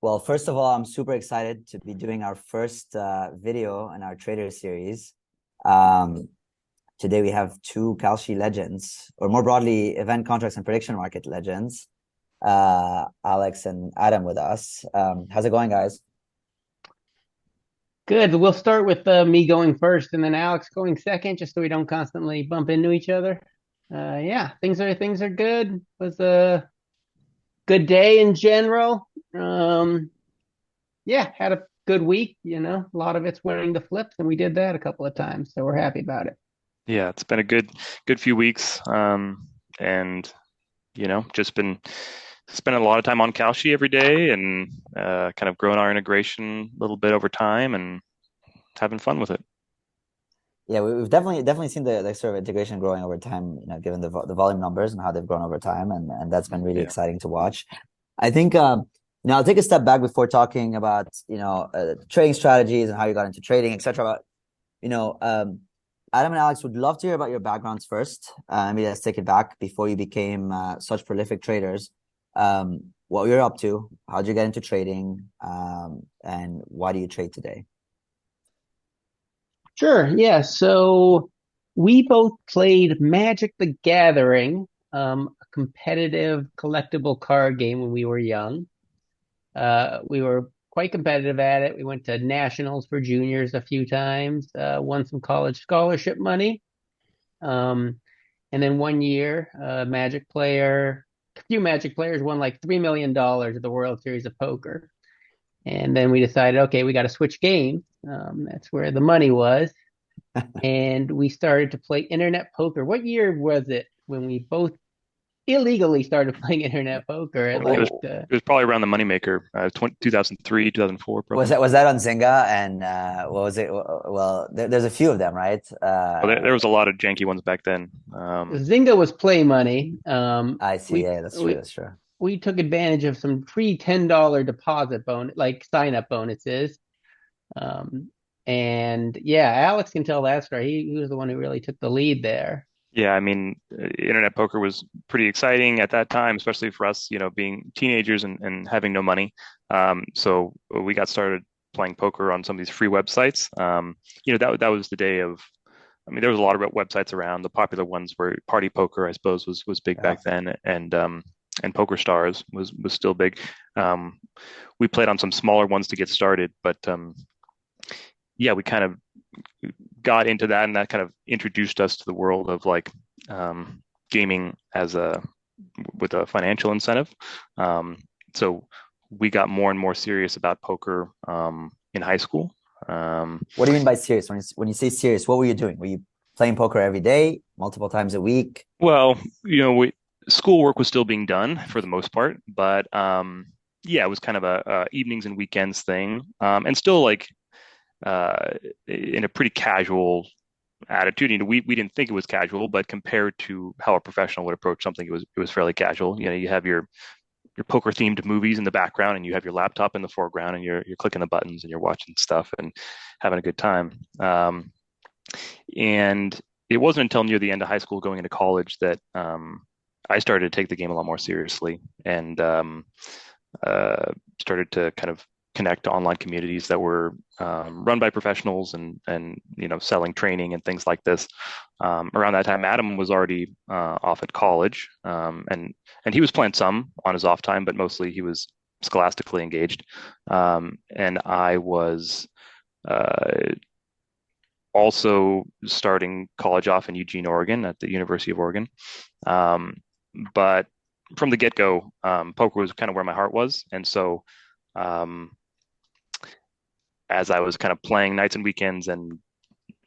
Well, first of all, I'm super excited to be doing our first video in our trader series. Um, Today we have two Kalshi legends, or more broadly, event contracts and prediction market legends, Alex and Adam with us. How's it going, guys? Good. We'll start with me going first and then Alex going second, just so we don't constantly bump into each other. Yeah, things are good. It was a good day in general. Yeah, had a good week. A lot of it's winning the flips, and we did that a couple of times, so we're happy about it. Yeah, it's been a good few weeks. And just been spending a lot of time on Kalshi every day and kind of growing our integration a little bit over time and having fun with it. Yeah, we've definitely seen the sort of integration growing over time, given the volume numbers and how they've grown over time, and that's been really Yeah. exciting to watch. I think I'll take a step back before talking about trading strategies and how you got into trading, etc. But you know, um, Adam and Alex would love to hear about your backgrounds first. Maybe let's take it back before you became such prolific traders. What you're up to, how'd you get into trading, and why do you trade today? Sure. Yeah. So we both played Magic the Gathering, a competitive collectible card game when we were young. We were quite competitive at it. We went to nationals for juniors a few times, won some college scholarship money. Um, and then one year, a few Magic players won like $3 million at the World Series of Poker. And then we decided, okay, we got to switch games. That's where the money was. And we started to play internet poker. What year was it when we both illegally started playing internet poker at It was like it was probably around the moneymaker, 2003, 2004, Was probably. that on Zynga? And what was it? Well, there's a few of them, right? Well, there was a lot of janky ones back then. Zynga was play money. I see. We Yeah, that's true. we That's true. we took advantage of some free $10 deposit bonus, like sign up bonuses. Um, and yeah, Alex can tell that story. He was the one who really took the lead there. Yeah, I mean, internet poker was pretty exciting at that time, especially for us, being teenagers and having no money. So we got started playing poker on some of these free websites. That was the day of. I mean, there was a lot of websites around. The popular ones were Party Poker, I suppose, was big Yeah. back then, and Poker Stars was still big. Um, we played on some smaller ones to get started, but yeah, we kind of got into that, and that kind of introduced us to the world of like gaming as a with a financial incentive. Um, so we got more and more serious about poker in high school. Um, What do you mean by serious? When you say serious, what were you doing? Were you playing poker every day, multiple times a week? well, schoolwork was still being done for the most part, but yeah, it was kind of a evenings and weekends thing, and still like uh, in a pretty casual attitude. We didn't think it was casual, but compared to how a professional would approach something, it was fairly casual. You have your poker themed movies in the background, and you have your laptop in the foreground, and you're clicking the buttons and you're watching stuff and having a good time. And it wasn't until near the end of high school, going into college, that I started to take the game a lot more seriously and uh, started to kind of connect to online communities that were run by professionals and selling training and things like this. Around that time, Adam was already off at college, and he was playing some on his off time, but mostly he was scholastically engaged. And I was uh, also starting college off in Eugene, Oregon, at the University of Oregon. Um, but from the get go, poker was kind of where my heart was, and so um, as I was kind of playing nights and weekends and,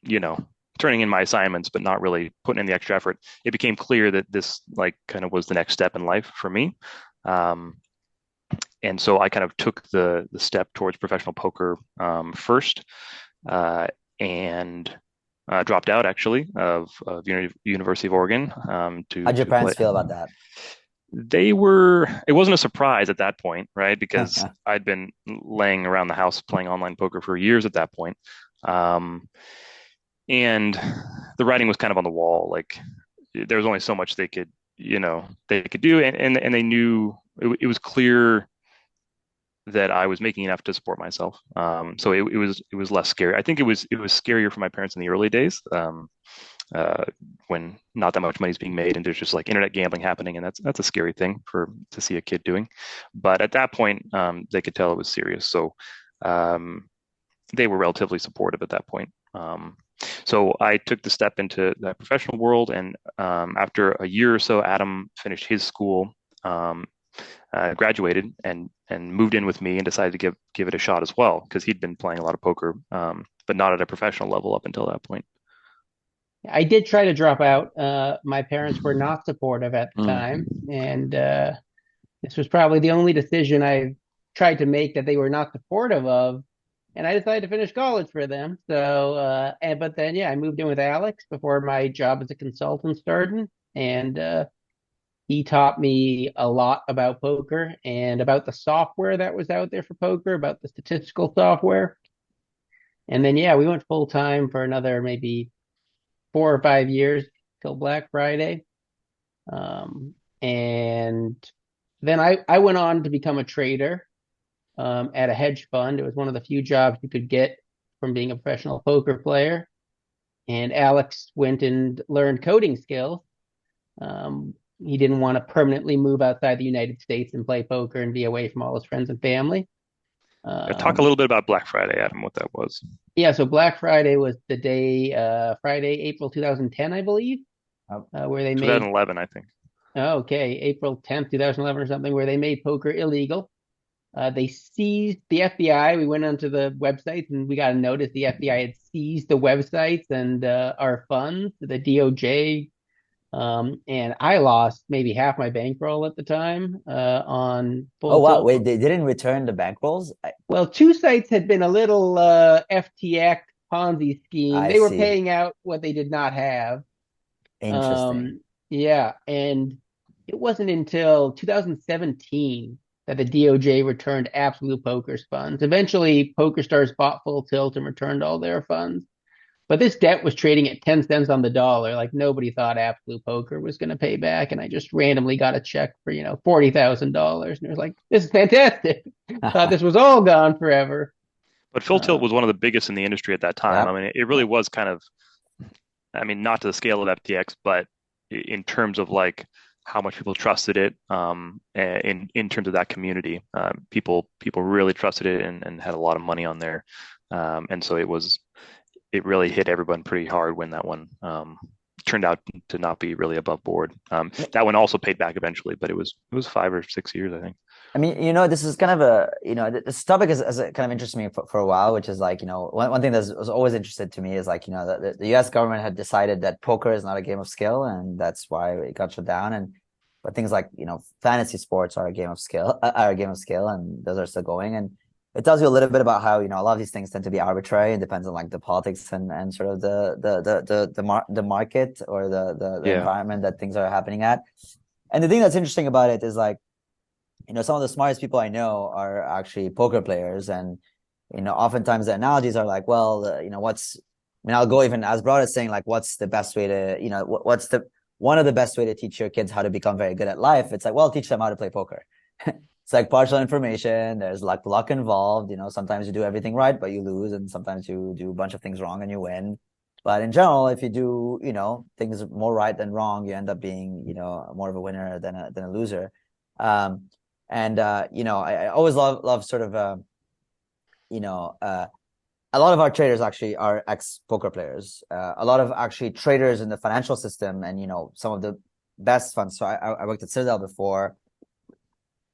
you know, turning in my assignments, but not really putting in the extra effort, it became clear that this like kind of was the next step in life for me. Um, and so I kind of took the step towards professional poker first, uh, and dropped out actually of University of Oregon to How'd your to play. parents feel about that? It wasn't a surprise at that point, right? Because I'd been laying around the house playing online poker for years at that point. Um, and the writing was kind of on the wall. Like there was only so much they could do. And they knew it was clear that I was making enough to support myself. So it was less scary. I think it was scarier for my parents in the early days, uh, when not that much money is being made and there's just like internet gambling happening, and that's a scary thing to see a kid doing. But at that point, they could tell it was serious, so um, they were relatively supportive at that point. So I took the step into the professional world, and after a year or so, Adam finished his school, um, graduated, and moved in with me, and decided to give it a shot as well because he'd been playing a lot of poker, but not at a professional level up until that point. I did try to drop out. My parents were not supportive at the time, Mm. and this was probably the only decision I tried to make that they were not supportive of. And I decided to finish college for them. So, but then, yeah, I moved in with Alex before my job as a consultant started, and he taught me a lot about poker and about the software that was out there for poker, about the statistical software. And then, yeah, we went full time for another maybe 4 or 5 years till Black Friday. And then I went on to become a trader at a hedge fund. It was one of the few jobs you could get from being a professional poker player. And Alex went and learned coding skills. He didn't want to permanently move outside the United States and play poker and be away from all his friends and family. Talk a little bit about Black Friday, Adam, what that was. Yeah, so Black Friday was the day, Friday, April 2010, I believe, Oh, where they made, 2011, I think. oh, okay, April 10th, 2011 or something, where they made poker illegal. They seized the FBI. We went onto the websites and we got a notice the FBI had seized the websites and our funds, the DOJ. And I lost maybe half my bankroll at the time on oh full wow, tilt. wait, they didn't return the bankrolls? Well, two sites had been a little FTX Ponzi scheme. I They were see. paying out what they did not have. Interesting. Yeah, and it wasn't until 2017 that the DOJ returned Absolute Poker's funds. Eventually, PokerStars bought Full Tilt and returned all their funds. But this debt was trading at 10 cents on the dollar. Like nobody thought Absolute Poker was going to pay back. And I just randomly got a check for, $40,000. And it was like, this is fantastic. Thought this was all gone forever. But Full Tilt Uh, was one of the biggest in the industry at that time. I Yeah. mean, it really was kind of, I mean, not to the scale of FTX, but in terms of like how much people trusted it, in terms of that community, people really trusted it and had a lot of money on there, and so it really hit everyone pretty hard when that one turned out to not be really above board. That one also paid back eventually, but it was 5 or 6 years, I think. I mean, this is kind of this topic has kind of interested me for a while, which is like, one thing that was always interested to me is like, the US government had decided that poker is not a game of skill, and that's why it got shut down. But things like, fantasy sports are a game of skill, and those are still going. And it tells you a little bit about how, a lot of these things tend to be arbitrary and depends on like the politics and sort of the market or the Yeah. environment that things are happening at. And the thing that's interesting about it is like, some of the smartest people I know are actually poker players. And, oftentimes the analogies are like, well, I'll go even as broad as saying like, what's the best way to, what's one of the best way to teach your kids how to become very good at life? It's like, well, teach them how to play poker. It's like partial information. There's like luck involved. Sometimes you do everything right, but you lose. And sometimes you do a bunch of things wrong and you win. But in general, if you do, things more right than wrong, you end up being, more of a winner than a loser. And I always love sort of a lot of our traders actually are ex poker players. A lot of actually traders in the financial system, and some of the best funds. So I worked at Citadel before.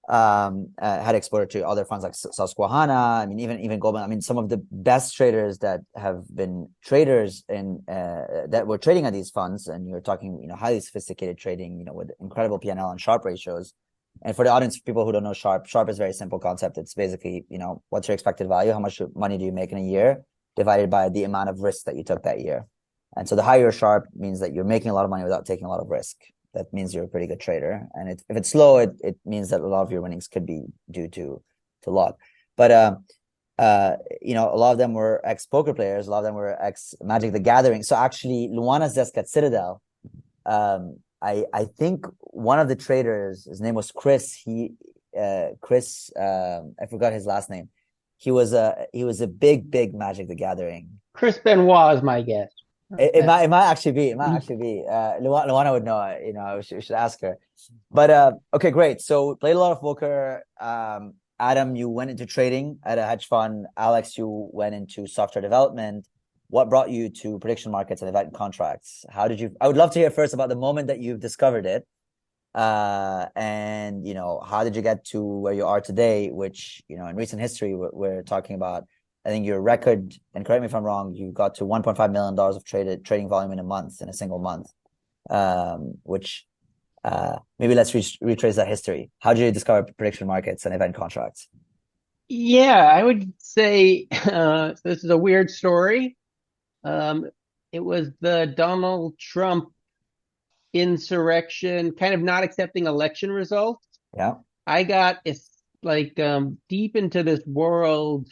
Had exposure to other funds like Susquehanna. I mean, even Goldman. I mean, some of the best traders that have been traders in that were trading at these funds, and you're talking, highly sophisticated trading, with incredible P&L and Sharpe ratios. And for the audience, people who don't know Sharpe is a very simple concept. It's basically, what's your expected value? How much money do you make in a year divided by the amount of risk that you took that year. And so the higher your Sharpe means that you're making a lot of money without taking a lot of risk. That means you're a pretty good trader. And if it's slow, it means that a lot of your winnings could be due to luck. But, a lot of them were ex-poker players. A lot of them were ex-Magic the Gathering. So actually, Luana's desk at Citadel, I think one of the traders, his name was Chris. Chris, I forgot his last name. He was a big Magic the Gathering. Chris Benoit is my guess. It might actually be. It might actually be. Luana would know. We should ask her. But okay, great. So played a lot of poker. Adam, you went into trading at a hedge fund. Alex, you went into software development. What brought you to prediction markets and event contracts? How did you? I would love to hear first about the moment that you've discovered it. And how did you get to where you are today? Which in recent history, we're talking about. I think your record, and correct me if I'm wrong, you got to $1.5 million of trading volume in a single month. Which maybe let's retrace that history. How did you discover prediction markets and event contracts? Yeah, I would say this is a weird story. It was the Donald Trump insurrection, kind of not accepting election results. Yeah. I got deep into this world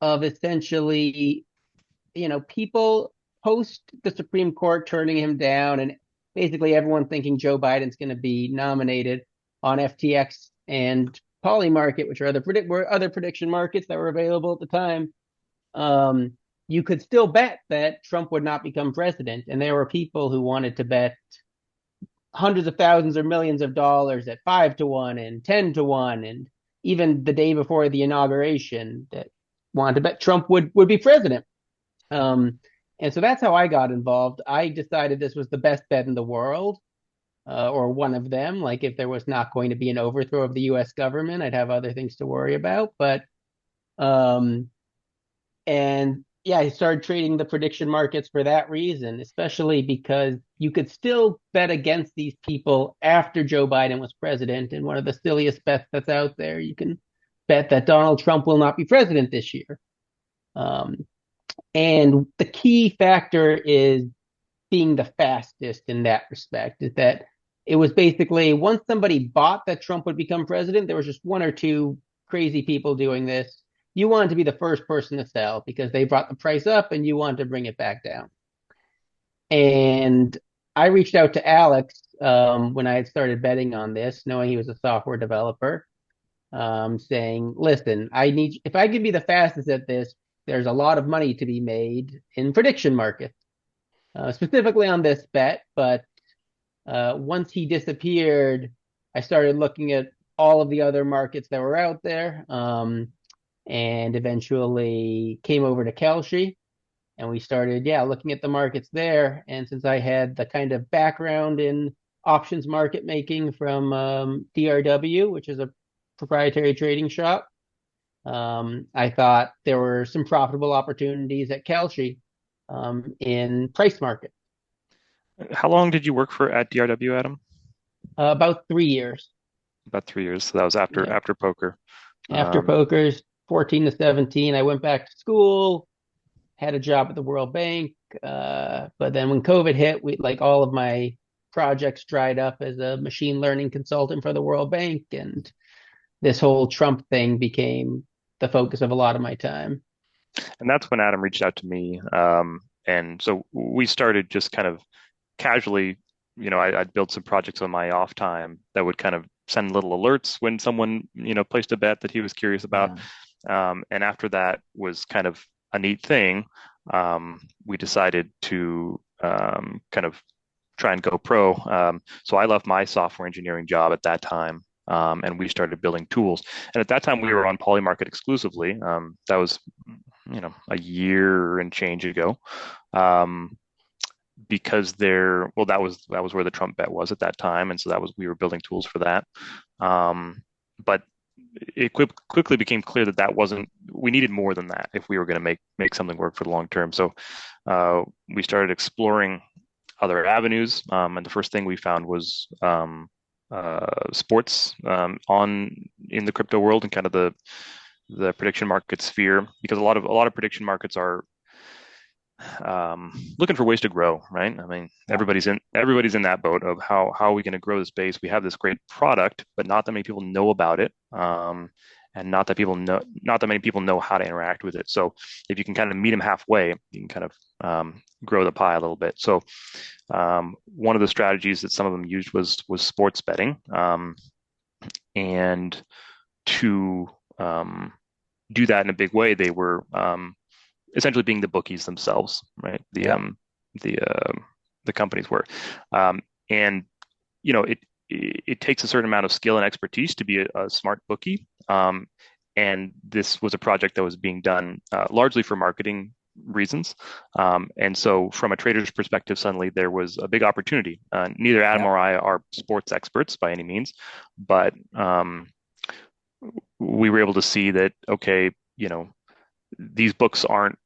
of essentially, people post the Supreme Court turning him down, and basically everyone thinking Joe Biden's going to be nominated on FTX and Polymarket, which are other prediction markets that were available at the time. You could still bet that Trump would not become president, and there were people who wanted to bet hundreds of thousands or millions of dollars at 5 to 1 and 10 to 1, and even the day before the inauguration that wanted to bet Trump would be president. And so that's how I got involved. I decided this was the best bet in the world, or one of them. Like if there was not going to be an overthrow of the U.S. government, I'd have other things to worry about. But and yeah, I started trading the prediction markets for that reason, especially because you could still bet against these people after Joe Biden was president. And one of the silliest bets that's out there, you can bet that Donald Trump will not be president this year. And the key factor is being the fastest in that respect, is that it was basically once somebody bought that Trump would become president, there was just one or two crazy people doing this. You wanted to be the first person to sell because they brought the price up and you wanted to bring it back down. And I reached out to Alex when I had started betting on this, knowing he was a software developer, saying, listen, if I could be the fastest at this, there's a lot of money to be made in prediction markets, specifically on this bet. But once he disappeared, I started looking at all of the other markets that were out there, and eventually came over to Kalshi, and we started, looking at the markets there. And since I had the kind of background in options market making from DRW, which is a proprietary trading shop, I thought there were some profitable opportunities at Kalshi in price market. How long did you work for at DRW, Adam? About 3 years. About 3 years. So that was after poker. After poker's 14 to 17, I went back to school, had a job at the World Bank. But then when COVID hit, all of my projects dried up as a machine learning consultant for the World Bank, and this whole Trump thing became the focus of a lot of my time. And that's when Adam reached out to me. And so we started just kind of casually, I'd build some projects on my off time that would kind of send little alerts when someone, placed a bet that he was curious about. And after that was kind of a neat thing. We decided to kind of try and go pro. So I left my software engineering job at that time. And we started building tools. And at that time, we were on Polymarket exclusively. That was, a year and change ago. Because that was where the Trump bet was at that time, and so we were building tools for that. But it quickly became clear that we needed more than that if we were going to make something work for the long term. So we started exploring other avenues, and the first thing we found was sports in the crypto world and kind of the prediction market sphere, because a lot of prediction markets are looking for ways to grow, right? I mean, everybody's in that boat of how are we going to grow the space? We have this great product, but not that many people know about it, and not that many people know how to interact with it. So if you can kind of meet them halfway, you can kind of grow the pie a little bit. So one of the strategies that some of them used was sports betting. And to do that in a big way, they were essentially being the bookies themselves, right? Yeah. The the companies were, and you know it takes a certain amount of skill and expertise to be a smart bookie. And this was a project that was being done largely for marketing reasons. And so, from a trader's perspective, suddenly there was a big opportunity. Neither Adam Yeah. or I are sports experts by any means, but we were able to see that, okay, these books aren't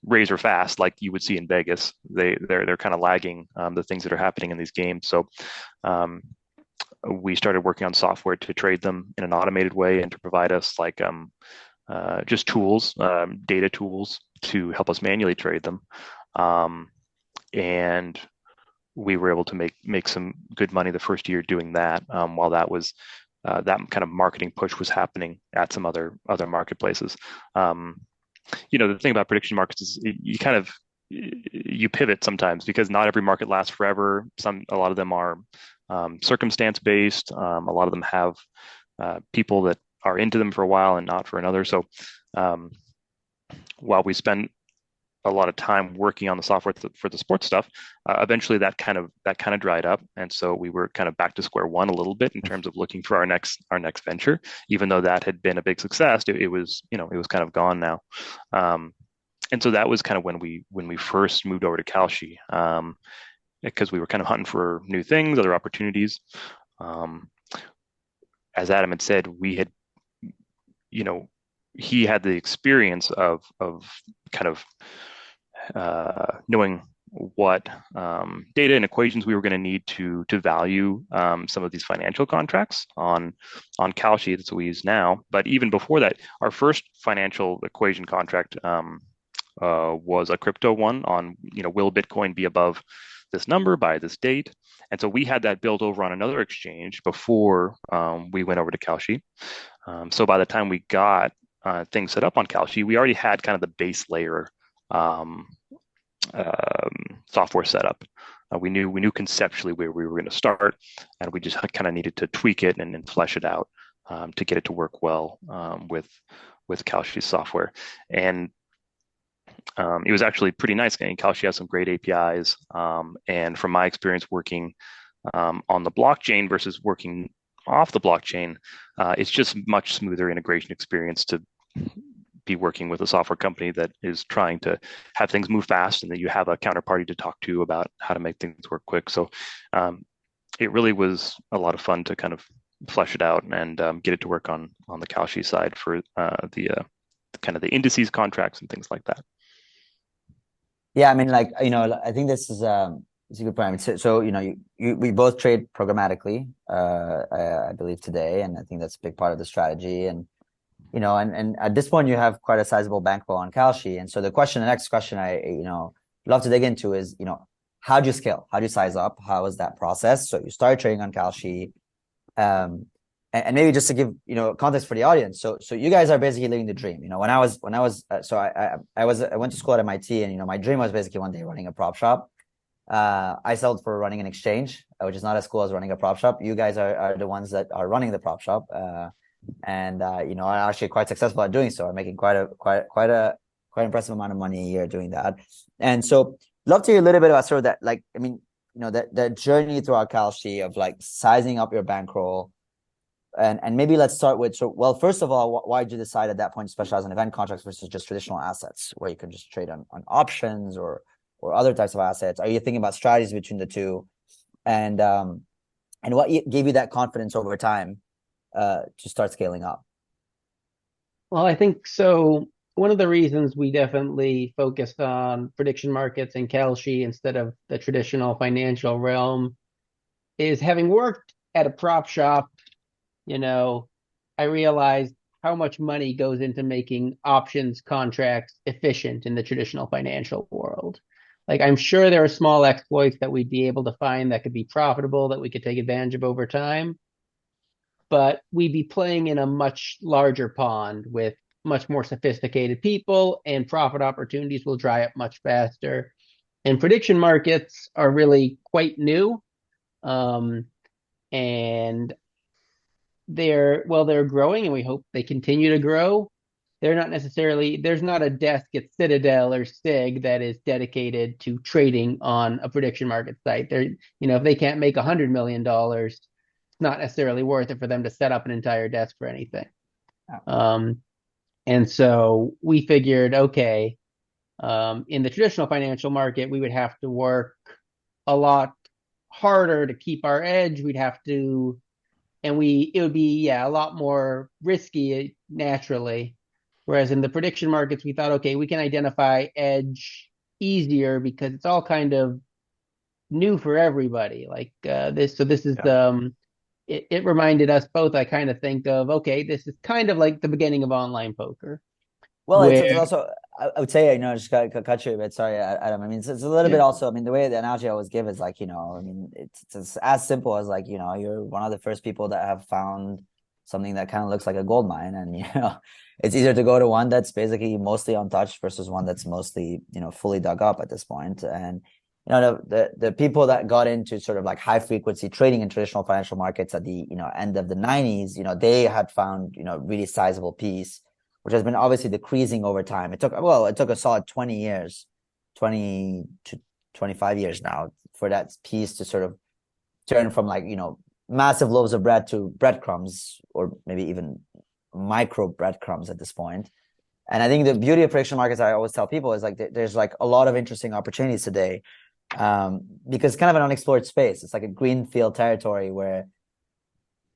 razor fast like you would see in Vegas. They're kind of lagging the things that are happening in these games. So um, we started working on software to trade them in an automated way and to provide us like just tools, data tools to help us manually trade them. Um, and we were able to make some good money the first year doing that, while that kind of marketing push was happening at some other marketplaces. The thing about prediction markets is you kind of you pivot sometimes because not every market lasts forever. A lot of them are circumstance based. A lot of them have people that are into them for a while and not for another. So um, while we spend a lot of time working on the software for the sports stuff, eventually that kind of dried up, and so we were kind of back to square one a little bit in terms of looking for our next venture. Even though that had been a big success, it was kind of gone now. And so that was kind of when we first moved over to Kalshi, because we were kind of hunting for new things, other opportunities. Um, as Adam had said, we had, you know, he had the experience of kind of knowing what data and equations we were going to need to value some of these financial contracts on Kalshi. That's what we use now. But even before that, our first financial equation contract was a crypto one on, will Bitcoin be above this number by this date? And so we had that built over on another exchange before we went over to Kalshi. So by the time we got things set up on Kalshi, we already had kind of the base layer um, software setup. We knew conceptually where we were going to start, and we just kind of needed to tweak it and flesh it out to get it to work well with Kalshi software. And it was actually pretty nice. Kalshi has some great APIs, and from my experience working on the blockchain versus working off the blockchain, it's just much smoother integration experience to be working with a software company that is trying to have things move fast, and that you have a counterparty to talk to about how to make things work quick. So it really was a lot of fun to kind of flesh it out and get it to work on the Kalshi side for the kind of the indices contracts and things like that. Yeah, I mean, like, I think this is it's a good point. I mean, so we both trade programmatically, I believe today, and I think that's a big part of the strategy. And and at this point, you have quite a sizable bankroll on Kalshi. And so the next question I love to dig into is, how'd you scale? How'd you size up? How was that process? So you started trading on Kalshi, and maybe just to give context for the audience. So you guys are basically living the dream. When I was so I went to school at MIT, and my dream was basically one day running a prop shop. I settled for running an exchange, which is not as cool as running a prop shop. You guys are the ones that are running the prop shop, and are actually quite successful at doing so. I'm making quite impressive amount of money a year doing that. And so, love to hear a little bit about sort of that, like, I mean, that journey throughout Kalshi of like sizing up your bankroll. And maybe let's start with, first of all, why did you decide at that point to specialize in event contracts versus just traditional assets where you can just trade on options or other types of assets? Are you thinking about strategies between the two? And what gave you that confidence over time to start scaling up? Well, I think so. One of the reasons we definitely focused on prediction markets and Kalshi instead of the traditional financial realm is, having worked at a prop shop, I realized how much money goes into making options contracts efficient in the traditional financial world. Like, I'm sure there are small exploits that we'd be able to find that could be profitable, that we could take advantage of over time, but we'd be playing in a much larger pond with much more sophisticated people, and profit opportunities will dry up much faster. And prediction markets are really quite new. And they're growing, and we hope they continue to grow. They're not necessarily There's not a desk at Citadel or SIG that is dedicated to trading on a prediction market site. If they can't make $100 million, it's not necessarily worth it for them to set up an entire desk for anything. Yeah. And so we figured, okay, in the traditional financial market, we would have to work a lot harder to keep our edge. We'd have to, and it would be, yeah, a lot more risky naturally. Whereas in the prediction markets, we thought, okay, we can identify edge easier because it's all kind of new for everybody. Like this, so this is Yeah. it reminded us both. I kind of think of, okay, this is kind of like the beginning of online poker, Well, it's where also, I would say, just cut you a bit. Sorry, Adam. I mean, it's a little yeah, bit also, I mean, the way the analogy I always give is like, I mean, it's as simple as like, you're one of the first people that have found something that kind of looks like a gold mine. And, it's easier to go to one that's basically mostly untouched versus one that's mostly, fully dug up at this point. And, the people that got into sort of like high frequency trading in traditional financial markets at the, end of the 90s, they had found, really sizable piece, which has been obviously decreasing over time. It took a solid 20 years, 20 to 25 years now for that piece to sort of turn from like, massive loaves of bread to breadcrumbs, or maybe even micro breadcrumbs at this point. And I think the beauty of prediction markets, I always tell people, is like there's like a lot of interesting opportunities today, because it's kind of an unexplored space. It's like a greenfield territory where,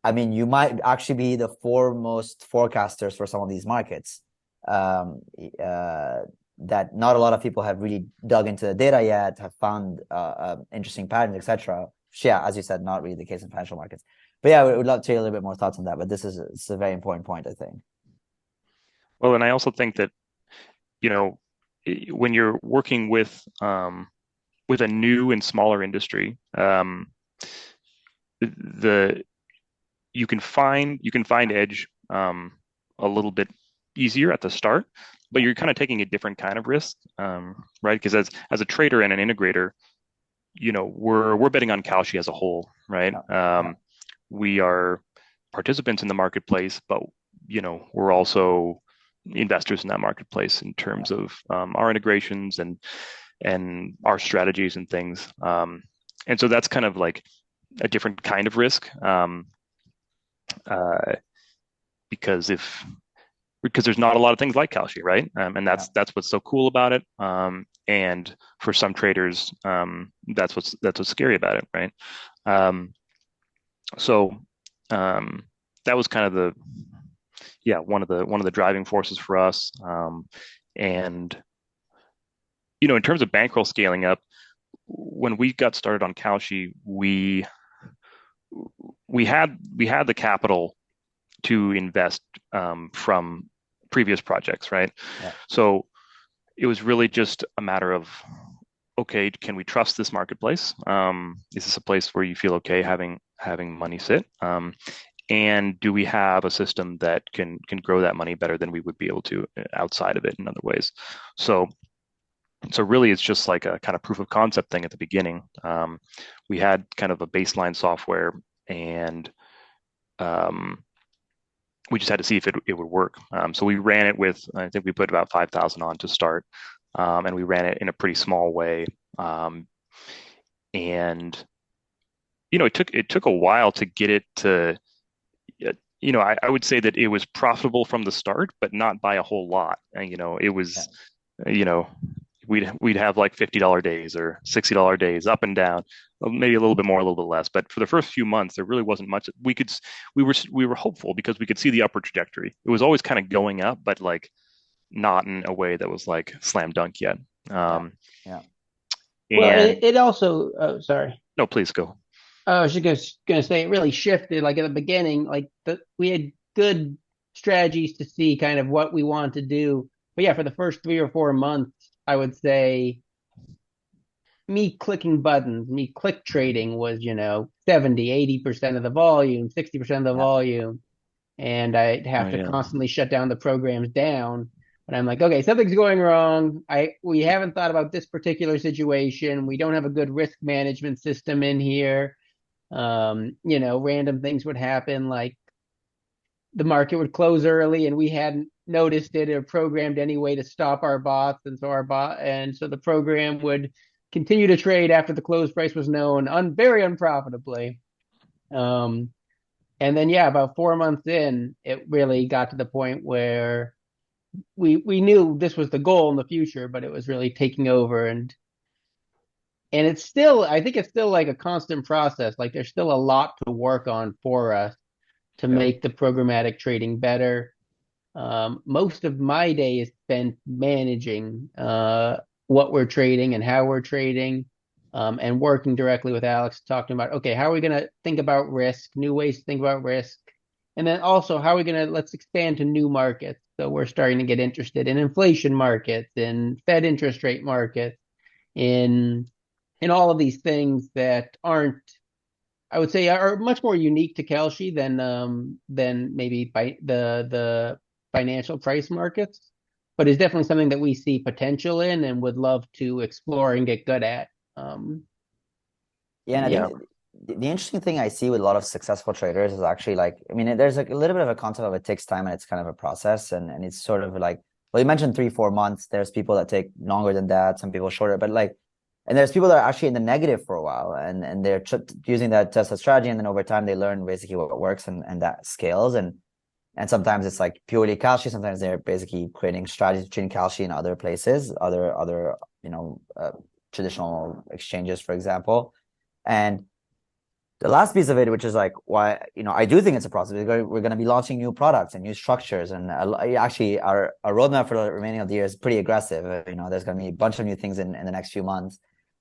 I mean, you might actually be the foremost forecasters for some of these markets, that not a lot of people have really dug into the data yet, have found interesting patterns, etc. Yeah, as you said, not really the case in financial markets. But yeah, we would love to hear a little bit more thoughts on that. But it's a very important point, I think. Well, and I also think that, when you're working with a new and smaller industry, the you can find edge a little bit easier at the start, but you're kind of taking a different kind of risk, right? Because as a trader and an integrator, we're betting on Kalshi as a whole, right? Yeah. We are participants in the marketplace, but we're also investors in that marketplace in terms of our integrations and our strategies and things. And so that's kind of like a different kind of risk, uh, because there's not a lot of things like Kalshi, right? And that's what's so cool about it. And for some traders, that's what's scary about it, right? So that was kind of one of the driving forces for us. And in terms of bankroll scaling up, when we got started on Kalshi, we had the capital to invest from previous projects, right? Yeah. So it was really just a matter of, okay, can we trust this marketplace? Is this a place where you feel okay having money sit? And do we have a system that can grow that money better than we would be able to outside of it in other ways? So really, it's just like a kind of proof of concept thing at the beginning. We had kind of a baseline software, and we just had to see if it would work. So we ran it with, I think we put about 5,000 on to start, and we ran it in a pretty small way. And it took a while to get it to, I would say that it was profitable from the start, but not by a whole lot. And, it was, we'd have like $50 days or $60 days up and down, maybe a little bit more, a little bit less. But for the first few months, there really wasn't much. We were hopeful because we could see the upward trajectory. It was always kind of going up, but like not in a way that was like slam dunk yet. Yeah. well, And it also, sorry. no, please go. I was just gonna say it really shifted. Like at the beginning, like we had good strategies to see kind of what we wanted to do. But yeah, for the first 3 or 4 months, I would say me clicking buttons, me click trading was, 70, 80% of the volume, 60% of the Yeah. volume. And I'd have Oh, to yeah. constantly shut down the programs down. But I'm like, okay, something's going wrong. We haven't thought about this particular situation. We don't have a good risk management system in here. Random things would happen, like the market would close early and we hadn't noticed it or programmed any way to stop our bots, and so the program would continue to trade after the close price was known, very unprofitably. And then yeah, about 4 months in, it really got to the point where we knew this was the goal in the future, but it was really taking over. And it's still, I think it's still like a constant process. Like there's still a lot to work on for us to Yeah. make the programmatic trading better. Most of my day is spent managing what we're trading and how we're trading, and working directly with Alex, talking about, okay, how are we going to think about risk, new ways to think about risk? And then also, how are we going to, let's expand to new markets. So we're starting to get interested in inflation markets, in Fed interest rate markets, in all of these things that aren't, I would say, are much more unique to Kalshi than maybe by the financial price markets, but is definitely something that we see potential in and would love to explore and get good at. Yeah, and I Yeah. think the interesting thing I see with a lot of successful traders is actually like, I mean, there's like a little bit of a concept of it takes time and it's kind of a process, and it's sort of like, well, you mentioned 3-4 months. There's people that take longer than that, some people shorter, but like, and there's people that are actually in the negative for a while, and they're using that test strategy, and then over time they learn basically what works, and that scales, and sometimes it's like purely Kalshi. Sometimes they're basically creating strategies between Kalshi and other places, other traditional exchanges, for example. And the last piece of it, which is like why, I do think it's a process. We're going to be launching new products and new structures, and actually our roadmap for the remaining of the year is pretty aggressive. There's going to be a bunch of new things in the next few months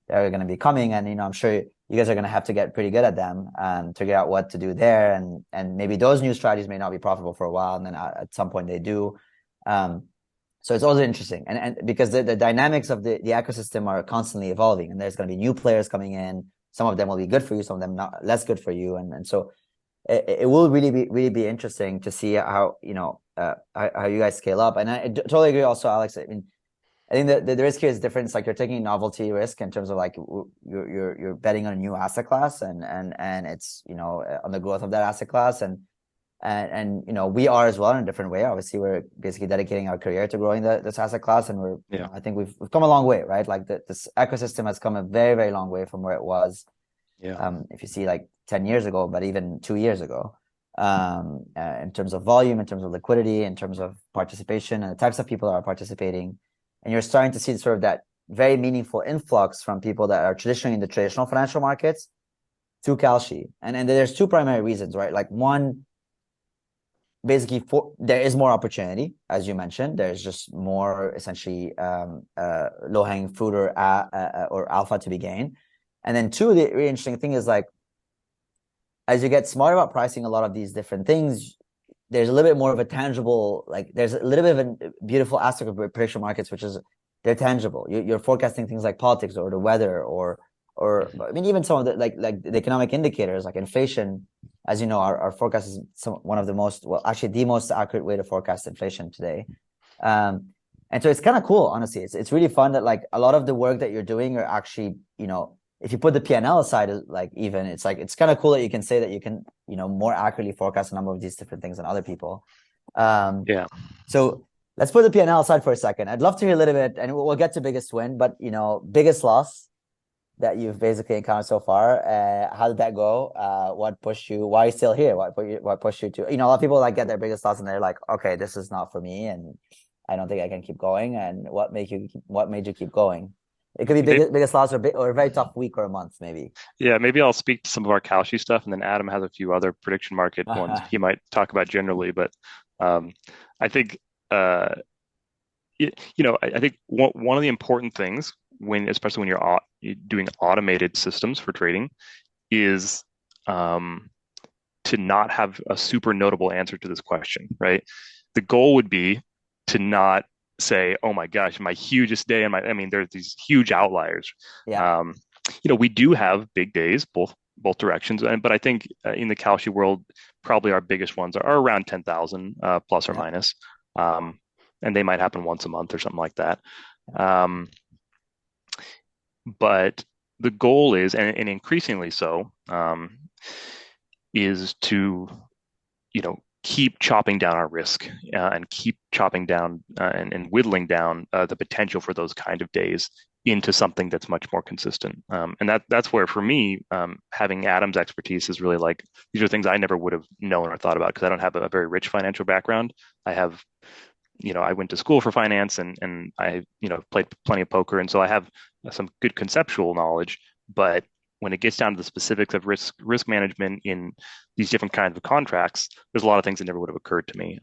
that are going to be coming, and I'm sure you guys are going to have to get pretty good at them and figure out what to do there, and maybe those new strategies may not be profitable for a while, and then at some point they do. So it's also interesting, and because the dynamics of the ecosystem are constantly evolving, and there's going to be new players coming in. Some of them will be good for you, some of them not less good for you, and so it will really be interesting to see how how you guys scale up. And I totally agree. Also, Alex, I mean, I think that the risk here is different. It's like you're taking novelty risk in terms of like you're betting on a new asset class, and it's on the growth of that asset class, and we are as well in a different way. Obviously, we're basically dedicating our career to growing this asset class, and I think we've come a long way, right? Like this ecosystem has come a very long way from where it was. Yeah. If you see like 10 years ago, but even 2 years ago, in terms of volume, in terms of liquidity, in terms of participation, and the types of people that are participating, and you're starting to see sort of that very meaningful influx from people that are traditionally in the traditional financial markets to Kalshi, and there's two primary reasons, right? Like one, basically there is more opportunity, as you mentioned. There's just more essentially low-hanging fruit or alpha to be gained. And then two, the really interesting thing is like, as you get smart about pricing a lot of these different things, there's a little bit more of a tangible, like there's a little bit of a beautiful aspect of prediction markets, which is they're tangible. You're forecasting things like politics or the weather or I mean, even some of the like the economic indicators like inflation. As you know, our forecast is one of the most, well, actually the most accurate way to forecast inflation today. And so it's kind of cool, honestly. It's really fun that like a lot of the work that you're doing are actually, if you put the P&L aside, like even it's like, it's kind of cool that you can say that you can, more accurately forecast a number of these different things than other people. Yeah. So let's put the P&L aside for a second. I'd love to hear a little bit, and we'll get to biggest win, but biggest loss that you've basically encountered so far. How did that go? What pushed you? Why are you still here? What pushed you to? A lot of people like get their biggest loss and they're like, okay, this is not for me, and I don't think I can keep going. And what made you keep going? It could be biggest loss or a very tough week or a month, maybe. Yeah, maybe I'll speak to some of our Kalshi stuff, and then Adam has a few other prediction market ones he might talk about generally. But I think I think one of the important things especially when you're doing automated systems for trading, is to not have a super notable answer to this question, right? The goal would be to not say, "Oh my gosh, my hugest day," I mean, there's these huge outliers. Yeah. We do have big days, both directions, but I think in the Kalshi world, probably our biggest ones are around 10,000 plus or minus, and they might happen once a month or something like that. But the goal is, and increasingly so, is to keep chopping down our risk and keep chopping down and whittling down the potential for those kind of days into something that's much more consistent. And that's where, for me, having Adam's expertise is really like, these are things I never would have known or thought about because I don't have a very rich financial background. I have, I went to school for finance and I, played plenty of poker. And so I have some good conceptual knowledge, but when it gets down to the specifics of risk management in these different kinds of contracts, there's a lot of things that never would have occurred to me.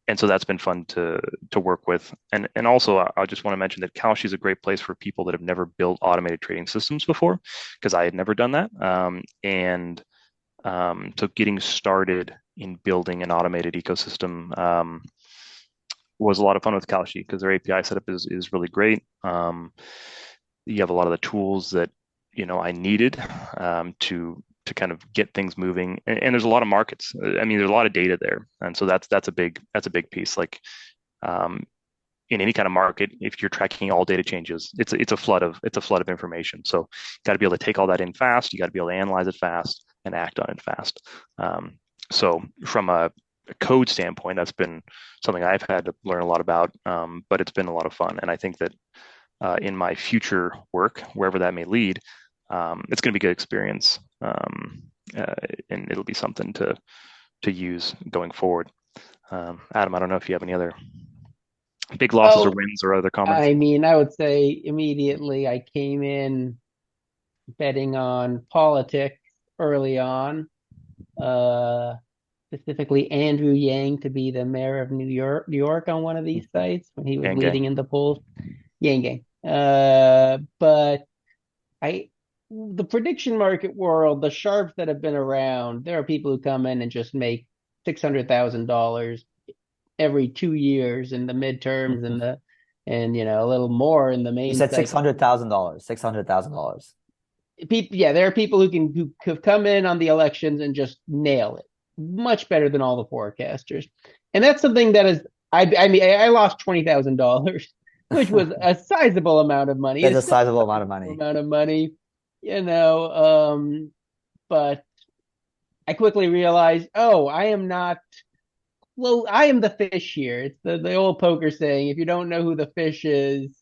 And so that's been fun to work with. And also I just want to mention that Kalshi is a great place for people that have never built automated trading systems before, because I had never done that. So getting started in building an automated ecosystem was a lot of fun with Kalshi because their API setup is really great. You have a lot of the tools that I needed to kind of get things moving, and there's a lot of markets. I mean, there's a lot of data there, and so that's a big piece. Like in any kind of market, if you're tracking all data changes, it's a flood of information. So you got to be able to take all that in fast. You got to be able to analyze it fast and act on it fast. So from a code standpoint, that's been something I've had to learn a lot about, but it's been a lot of fun. And I think that in my future work, wherever that may lead, it's going to be a good experience, and it'll be something to use going forward. Adam, I don't know if you have any other big losses or Well, wins or other comments. I mean, I would say immediately I came in betting on politics early on, uh, specifically Andrew Yang to be the mayor of New York on one of these sites when he was Gang, leading gang. in the polls. Yang Gang. But I, the prediction market world, the sharps that have been around, there are people who come in and just make $600,000 every 2 years in the midterms and a little more in the You main said cycle. $600,000. $600,000. People, yeah, there are people who have come in on the elections and just nail it much better than all the forecasters, and that's something that is. I mean, I lost $20,000, which was a sizable amount of money. It That's is a still sizable a amount of sizable money. amount of money, you know. But I quickly realized, oh, I am not. Well, I am the fish here. It's the old poker saying: if you don't know who the fish is,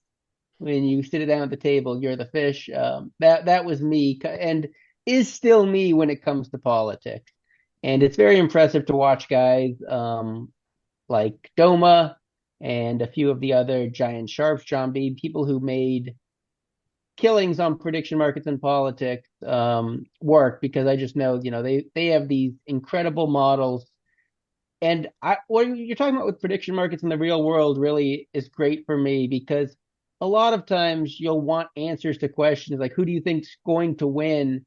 when you sit it down at the table, you're the fish. That was me, and is still me when it comes to politics. And it's very impressive to watch guys like Doma and a few of the other giant sharps, John B, people who made killings on prediction markets and politics work, because I just know, they have these incredible models. And what you're talking about with prediction markets in the real world really is great for me, because a lot of times you'll want answers to questions like, who do you think's going to win?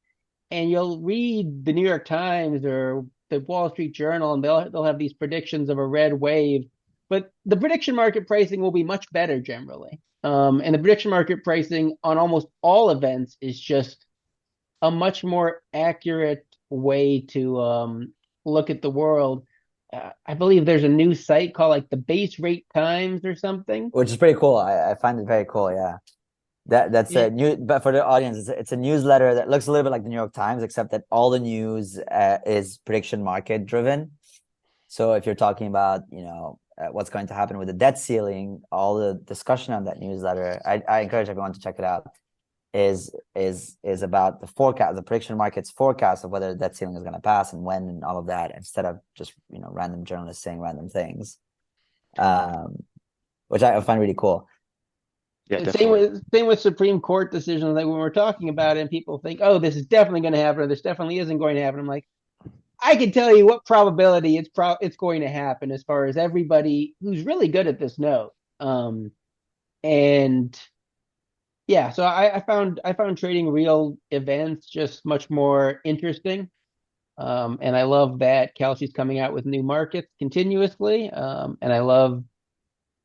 And you'll read the New York Times or the Wall Street Journal, and they'll have these predictions of a red wave, but the prediction market pricing will be much better generally. And the prediction market pricing on almost all events is just a much more accurate way to look at the world. I believe there's a new site called like the Base Rate Times or something. Which is pretty cool. I find it very cool. Yeah. That's a Yeah, new, but for the audience, it's a newsletter that looks a little bit like the New York Times, except that all the news is prediction market driven. So if you're talking about, what's going to happen with the debt ceiling, all the discussion on that newsletter, I encourage everyone to check it out, is about the forecast, the prediction market's forecast of whether the debt ceiling is going to pass and when and all of that, instead of just, random journalists saying random things, um, which I find really cool. Yeah, and same definitely. with same with Supreme Court decisions. Like when we're talking about it, and people think, "Oh, this is definitely going to happen," or "This definitely isn't going to happen." I'm like, I can tell you what probability it's going to happen, as far as everybody who's really good at this knows. And yeah, so I found trading real events just much more interesting. And I love that Kelsey's coming out with new markets continuously. And I love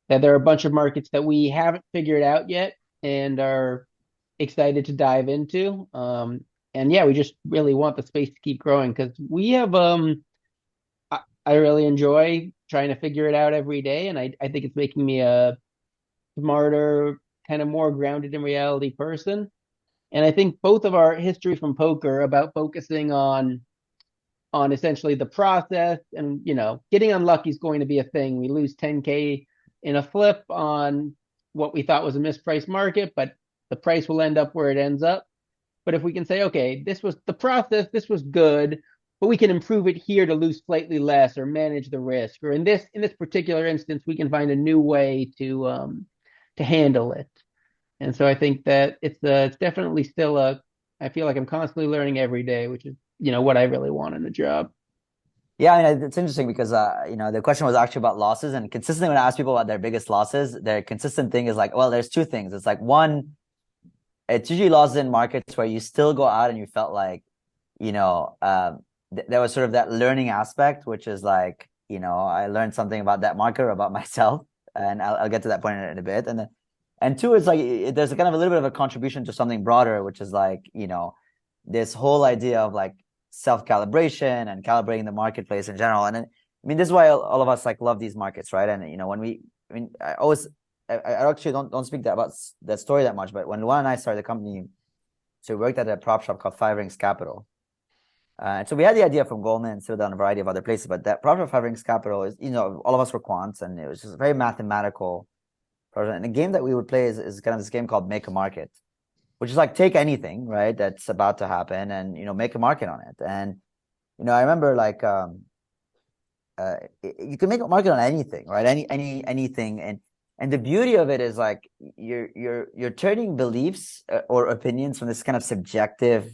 that there are a bunch of markets that we haven't figured out yet and are excited to dive into. And yeah, we just really want the space to keep growing, because we have I really enjoy trying to figure it out every day, and I think it's making me a smarter, kind of more grounded in reality person. And I think both of our history from poker about focusing on on essentially the process. And, getting unlucky is going to be a thing. We lose 10K in a flip on what we thought was a mispriced market, but the price will end up where it ends up. But if we can say, okay, this was the process, this was good, but we can improve it here to lose slightly less or manage the risk, or in this particular instance, we can find a new way to handle it. And so I think that it's definitely still I feel like I'm constantly learning every day, which is what I really want in a job. Yeah, I mean, it's interesting because the question was actually about losses, and consistently when I ask people about their biggest losses, their consistent thing is like, well, there's two things. It's like one, it's usually losses in markets where you still go out and you felt like, there was sort of that learning aspect, which is like, I learned something about that market or about myself, and I'll get to that point in a bit. And two, it's like there's a kind of a little bit of a contribution to something broader, which is like, this whole idea of like self-calibration and calibrating the marketplace in general. And I mean, this is why all of us like love these markets, right? And I actually don't speak about that story that much, but when Luan and I started the company, so we worked at a prop shop called Five Rings Capital. And so we had the idea from Goldman and still done a variety of other places, but that prop shop Five Rings Capital is, all of us were quants, and it was just a very mathematical project. And the game that we would play is kind of this game called Make a Market, which is like take anything, right, that's about to happen and, make a market on it. And, I remember like, you can make a market on anything, right? Anything. And the beauty of it is like, you're turning beliefs or opinions from this kind of subjective,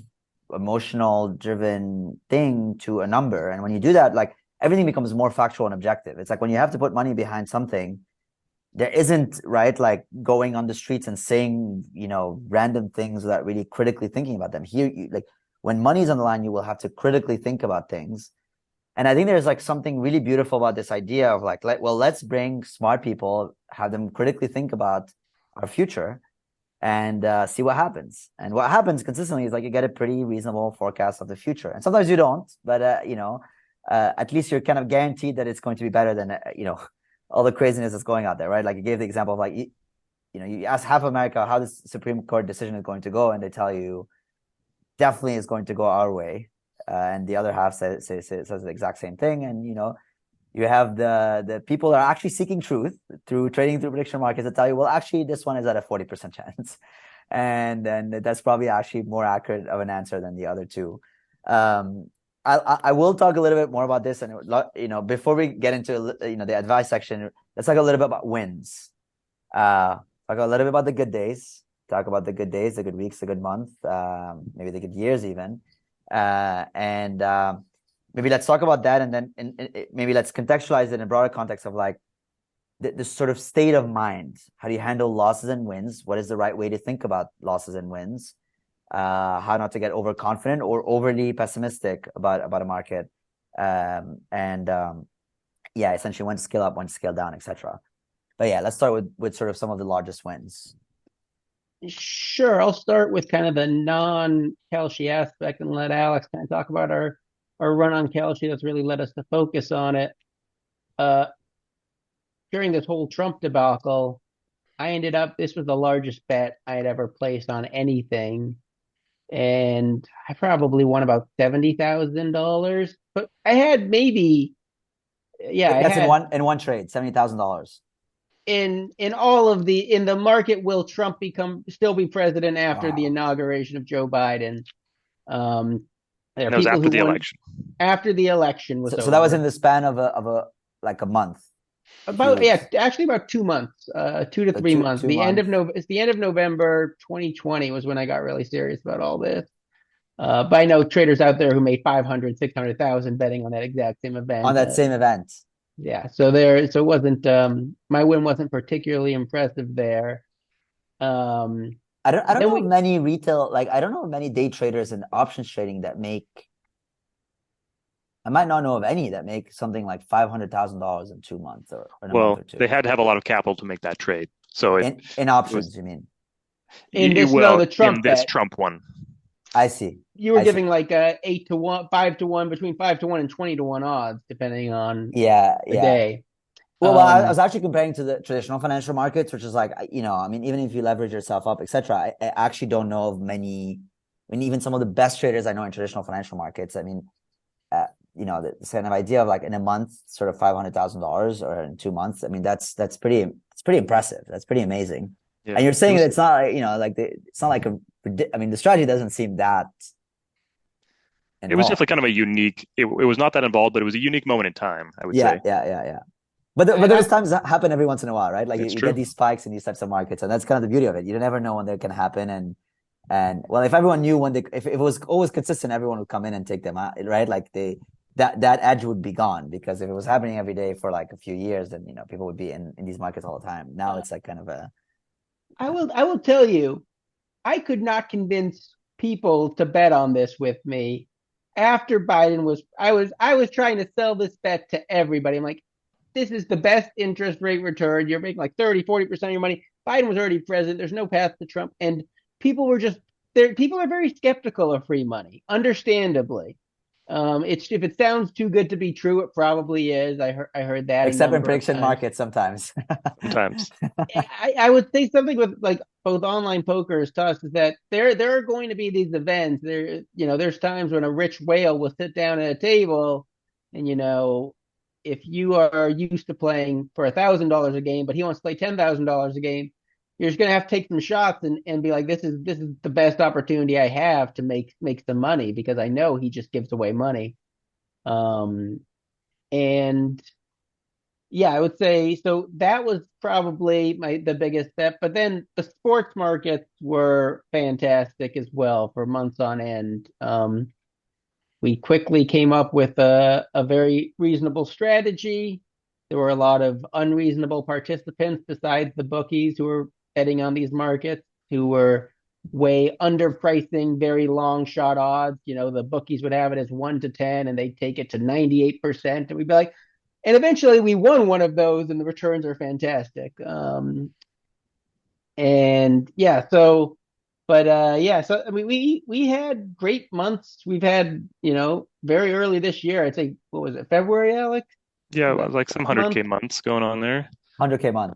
emotional driven thing to a number. And when you do that, like everything becomes more factual and objective. It's like when you have to put money behind something, there isn't, right, like going on the streets and saying, random things without really critically thinking about them. Here, like when money's on the line, you will have to critically think about things. And I think there's like something really beautiful about this idea of like, let's bring smart people, have them critically think about our future and see what happens. And what happens consistently is like you get a pretty reasonable forecast of the future. And sometimes you don't, but, at least you're kind of guaranteed that it's going to be better than, all the craziness that's going out there, right? Like you gave the example of like, you ask half of America how this Supreme Court decision is going to go, and they tell you definitely is going to go our way. And the other half says the exact same thing. And, you have the people that are actually seeking truth through trading through prediction markets that tell you, well, actually, this one is at a 40% chance. And then that's probably actually more accurate of an answer than the other two. I will talk a little bit more about this, and before we get into the advice section, let's talk a little bit about wins. Talk a little bit about the good days. Talk about the good days, the good weeks, the good month, maybe the good years even, and maybe let's talk about that, and then maybe let's contextualize it in a broader context of like the sort of state of mind. How do you handle losses and wins? What is the right way to think about losses and wins? How not to get overconfident or overly pessimistic about a market, essentially when to scale up, when to scale down, etc. But yeah, let's start with sort of some of the largest wins. Sure, I'll start with kind of the non-Kalshi aspect and let Alex kind of talk about our run on Kalshi that's really led us to focus on it. During this whole Trump debacle, this was the largest bet I had ever placed on anything. And I probably won about $70,000, but I had maybe, that's in one trade, $70,000 in all of in the market. Will Trump still be president after the inauguration of Joe Biden? There are people after the election. After the election was over. So that was in the span of a month. Actually about 2 months, 2 to 3 months. It's the end of November 2020 was when I got really serious about all this. But I know traders out there who made 500, 600,000 betting on that exact same event. On that same event. Yeah. So it wasn't, my win wasn't particularly impressive there. I don't know many retail, like I don't know many day traders in options trading that make, I might not know of any that make something like $500,000 in 2 months or in a month or two. They had to have a lot of capital to make that trade. So in options, you mean? This Trump one. I see. You were giving like 8 to 1, 5 to 1, between 5 to 1 and 20 to 1 odds, depending on the day. Well, I was actually comparing to the traditional financial markets, which is like, I mean, even if you leverage yourself up, etc., I actually don't know of many. I mean, even some of the best traders I know in traditional financial markets, I mean, this kind of idea of like in a month, sort of $500,000 or in 2 months. I mean, it's pretty impressive. That's pretty amazing. Yeah, And you're it saying that was it's not like, it's not like I mean, the strategy doesn't seem that it was definitely involved. kind of a unique. It was not that involved, but it was a unique moment in time, I would Yeah, say. yeah, yeah, yeah. But I, there's I times that happen every once in a while, right? Like It's you get true. these spikes in these types of markets, and that's kind of the beauty of it. You never know when they can happen, and well, if everyone knew when if it was always consistent, everyone would come in and take them out, right? Like that edge would be gone because if it was happening every day for like a few years, then people would be in these markets all the time. Now it's like kind of a I will tell you, I could not convince people to bet on this with me after Biden was I was trying to sell this bet to everybody. I'm like, this is the best interest rate return. You're making like 30, 40% of your money. Biden was already president. There's no path to Trump. And people were just there. People are very skeptical of free money, understandably. It's if it sounds too good to be true, it probably is. I heard that a except in number of prediction times. markets sometimes. Sometimes. I would say something with like both online poker is tough is that there are going to be these events. There's times when a rich whale will sit down at a table and if you are used to playing for $1,000 a game, but he wants to play $10,000 a game, you're just gonna have to take some shots and be like, this is the best opportunity I have to make some money because I know he just gives away money. Um and yeah, I would say so. That was probably the biggest step. But then the sports markets were fantastic as well for months on end. We quickly came up with a very reasonable strategy. There were a lot of unreasonable participants besides the bookies who were betting on these markets, who were way underpricing very long shot odds. The bookies would have it as 1 to 10 and they'd take it to 98%. And we'd be like, and eventually we won one of those and the returns are fantastic. And yeah, so but yeah, so I mean we had great months. We've had, very early this year, I'd say what was it, February, Alex? Yeah, Was it that was like some month? 100K months going on there. 100K month.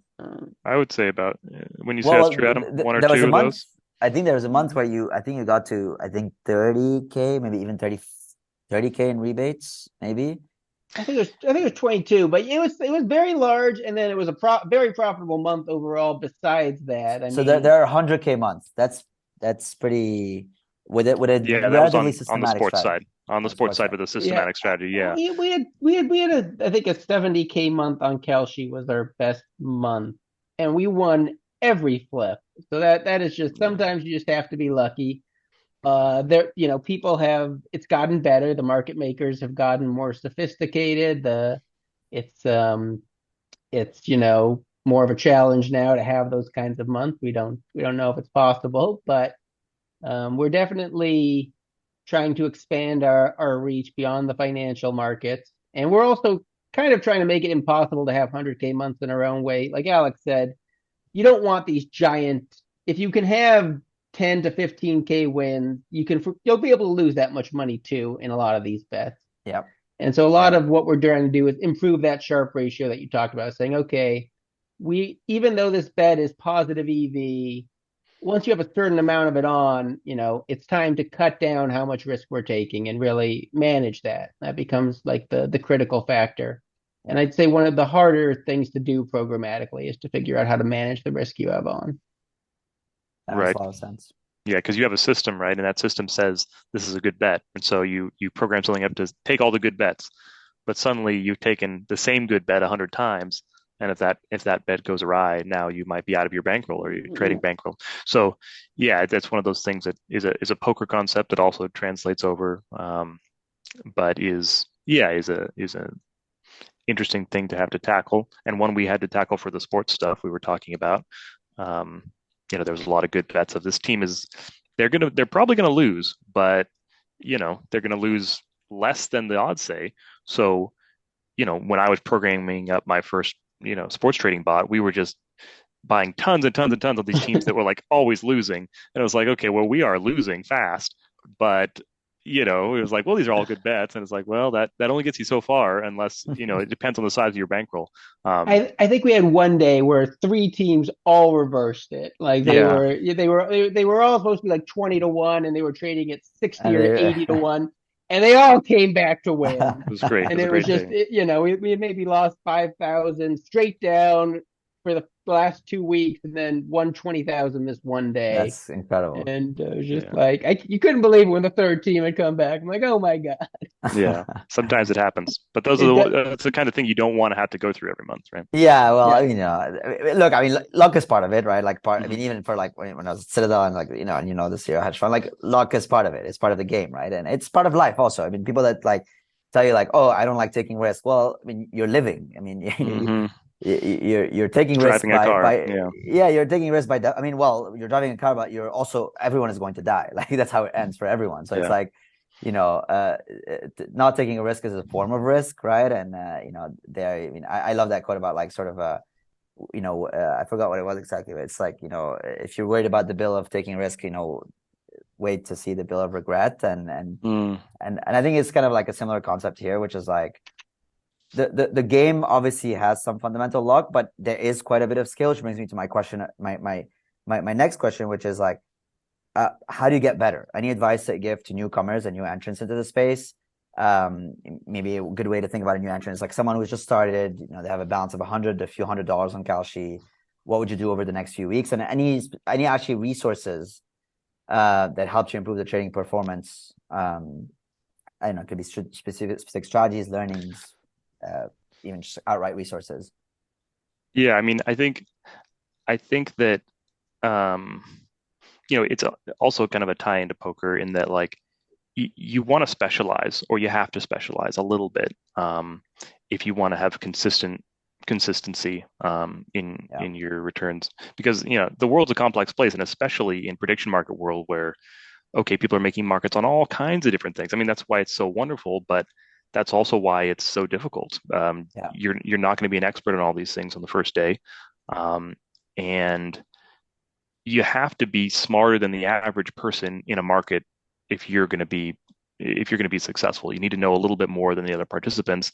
I would say about when you say Well, that's true, Adam, one or there was a two of month. those. I think there was a month where I think you got to, I think 30K, maybe even 30K in rebates, maybe. I think it was 22, but it was very large, and then it was a very profitable month overall. Besides that, I So there, mean, there are 100K months. That's pretty with a Yeah, that was relatively on the systematic sports strategy side. On the on the sports sports side side. with a yeah, systematic strategy. Yeah. we had I think a 70K month on Kalshi was our best month, and we won every flip. So that is just Yeah. sometimes you just have to be lucky. There, people have it's gotten better. The market makers have gotten more sophisticated. It's um it's more of a challenge now to have those kinds of months. We don't know if it's possible, but we're definitely trying to expand our reach beyond the financial markets. And we're also kind of trying to make it impossible to have 100K months in our own way. Like Alex said, you don't want these giant, if you can have 10 to 15K wins, you'll be able to lose that much money too in a lot of these bets. Yeah. And so a lot Yeah. of what we're trying to do is improve that Sharpe ratio that you talked about, saying, okay, even though this bet is positive EV, once you have a certain amount of it on, it's time to cut down how much risk we're taking and really manage that. That becomes like the critical factor. Yeah. And I'd say one of the harder things to do programmatically is to figure out how to manage the risk you have on. That makes Right. a lot of sense. Yeah, because you have a system, right? And that system says this is a good bet. And so you program something up to take all the good bets, but suddenly you've taken the same good bet 100 times. And if that bet goes awry, now you might be out of your bankroll or you're trading bankroll. So yeah, that's one of those things that is a poker concept that also translates over, but is a interesting thing to have to tackle, and one we had to tackle for the sports stuff we were talking about. Um, there was a lot of good bets of this team is they're probably gonna lose, but they're gonna lose less than the odds say. So, when I was programming up my first, sports trading bot, we were just buying tons and tons and tons of these teams that were like always losing. And I was like, okay, well, we are losing fast, but it was like, well, these are all good bets. And it's like, well, that only gets you so far unless, it depends on the size of your bankroll. I think we had one day where three teams all reversed it. Like they Yeah. were they were they were all supposed to be like 20 to 1 and they were trading at 60 And or they 80 to 1. and they all came back to win. It was great. It And was a it was great just, day. we maybe lost 5,000 straight down for the last 2 weeks, and then won 20,000 this one day. That's incredible. And it was just Yeah. like, you couldn't believe it when the third team had come back. I'm like, oh my God. Yeah. Sometimes it happens, but those are It does. that's the kind of thing you don't want to have to go through every month, right? Yeah, well, Yeah. look, I mean, luck is part of it, right? Like, I mean, Hmm. even for like when I was at Citadel and like, and this year hedge fund, like, luck is part of it. It's part of the game, right? And it's part of life also. I mean, people that like tell you like, oh, I don't like taking risks. Well, I mean, you're living. I mean, Hmm. you're taking risks Driving a car. by Yeah. yeah, you're taking risks by. I mean, well, you're driving a car, but you're also everyone is going to die. Like that's how it ends for everyone. So it's Yeah. like not taking a risk is a form of risk, right? And there, I mean, I love that quote about like sort of I forgot what it was exactly, but it's like, if you're worried about the bill of taking risk, wait to see the bill of regret. Mm. And I think it's kind of like a similar concept here, which is like the game obviously has some fundamental luck, but there is quite a bit of skill, which brings me to my question, my next question, which is like, how do you get better? Any advice that you give to newcomers and new entrants into the space? Maybe a good way to think about a new entrant is like someone who's just started, they have a balance of a few $100 on Kalshi. What would you do over the next few weeks? And any actually resources that help you improve the trading performance. I don't know, it could be specific strategies, learnings, uh, even just outright resources. Yeah. I mean, I think that um, it's also kind of a tie into poker in that like you want to specialize or you have to specialize a little bit if you want to have consistency Yeah. in your returns because the world's a complex place and especially in prediction market world where okay people are making markets on all kinds of different things. I mean that's why it's so wonderful, but that's also why it's so difficult. Yeah. You're not going to be an expert on all these things on the first day, um, and you have to be smarter than the average person in a market if you're going to be successful. You need to know a little bit more than the other participants,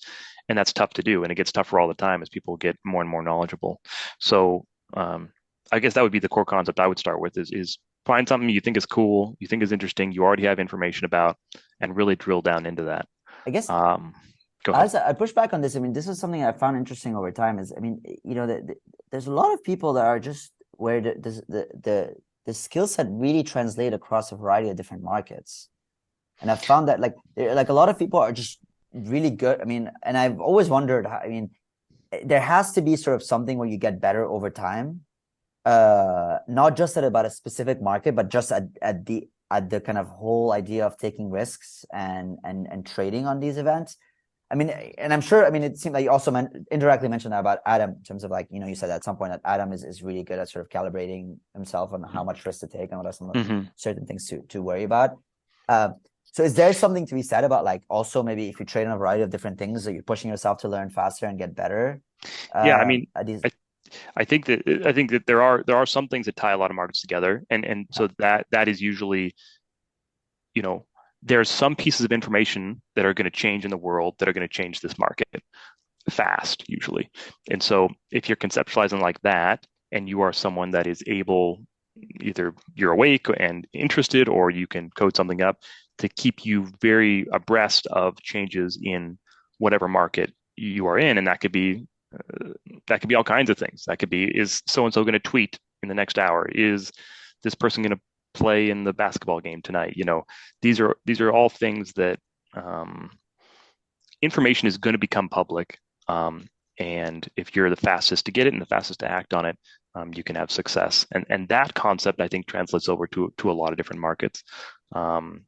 and that's tough to do. And it gets tougher all the time as people get more and more knowledgeable. So I guess that would be the core concept I would start with is find something you think is cool, you think is interesting, you already have information about, and really drill down into that. I guess Um, Go ahead. as I push back on this, I mean, this is something I found interesting over time. Is I mean, there's a lot of people that are just where the skill set really translate across a variety of different markets, and I've found that like a lot of people are just really good. I mean, and I've always wondered how, I mean, there has to be sort of something where you get better over time, not just at about a specific market, but just at the kind of whole idea of taking risks and trading on these events. I mean, and I'm sure, I mean, it seemed like you also indirectly mentioned that about Adam in terms of like, you said at some point that Adam is really good at sort of calibrating himself on how much risk to take and what are some Mm-hmm. certain things to worry about. Uh, so is there something to be said about like also maybe if you trade on a variety of different things that you're pushing yourself to learn faster and get better Yeah, I mean, at these? I, I think that there are some things that tie a lot of markets together, and Yeah, so that is usually you know, there's some pieces of information that are going to change in the world that are going to change this market fast, usually. And so if you're conceptualizing like that, and you are someone that is able, either you're awake and interested, or you can code something up to keep you very abreast of changes in whatever market you are in, and that could be all kinds of things. That could be, is so and so going to tweet in the next hour? Is this person going to play in the basketball game tonight? These are all things that um, information is going to become public. And if you're the fastest to get it and the fastest to act on it, you can have success. And that concept, I think, translates over to a lot of different markets. Um,